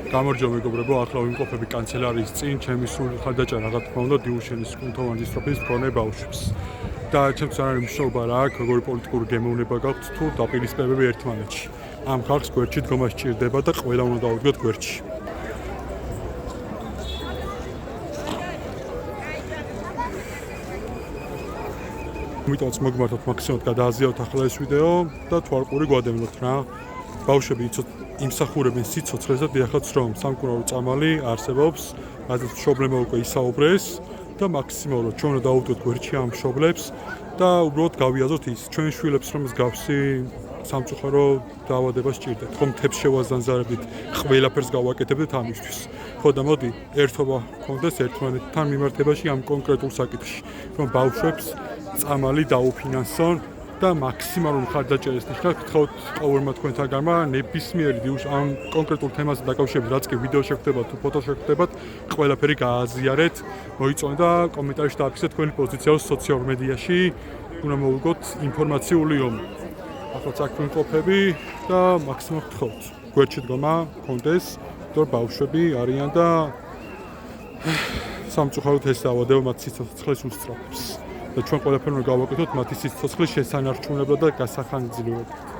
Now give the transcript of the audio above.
გამარჯობა მეგობრებო, ახლა ვიმყოფები კანცელარიის წინ, ჩემი სული ხარდაჭერა რა თქმა უნდა დიუშენის კუნთოვანი დისტროფიის მქონე ბავშვებს. და ჩემს არ არის მნიშვნელობა რა აქვს, როგორი პოლიტიკური გემოვნება გაქვთ თუ დაპირისპირებები ერთმანეთში. ამ ხალხს გვერდში დგომა სჭირდება და ყველა უნდა დავუდგოთ გვერდში. მიტომაც მოგმართოთ მაქსიმალურად გადააზიაროთ ახლა ეს ვიდეო და თვალყური გვადევნოთ რა. ბავშვები იმსახურებენ სიცოცხლეს და დიახაც რომ სამკურნალო წამალი არსებობს, რადგან მშობლებმა უკვე ისაუბრეს და მაქსიმალურად ჩვენ უნდა დავუდგოთ გვერდში ამ მშობლებს და უბრალოდ გავიაზროთ ის ჩვენ შვილებს რომ მსგავსი სამწუხარო დაავადება სჭირდათ. ხომ მთებს შევაზანზარებდით, ყველაფერს გავაკეთებდით ამისთვის. ხო და მოდი ერთობა გქონდეს ერთმანეთთან მიმართებაში ამ კონკრეტულ საკითხში, რომ ბავშვებს წამალი დაუფინანსონ და მაქსიმალურ ხარდაჭერას ნიშნავს გთხოვთ ყოველმა თქვენთაგანმა ნებისმიერი ამ კონკრეტულ თემაზე დაკავშირებით რაც კი ვიდეო შეგვხდებათ თუ ფოტო შეგვხდებათ ყველაფერი გააზიარეთ მოიწონეთ და კომენტარებში დააფიქსეთ თქვენი პოზიცია სოციალურ მედიაში უნდა მოვიგოთ ინფორმაციული ომი ახლა აქ ვიმყოფები და მაქსიმალურად გთხოვთ გვერდში დგომა გქონდეს რომ ბავშვები არიან და სამწუხაროდ ეს დაავადება მათ სიცოცხლეს უსწრაფებს და ჩვენ ყველაფერი უნდა გავაკეთოთ მათი სიცოცხლის შესანარჩუნებლად და გასახანგრძლივებლად.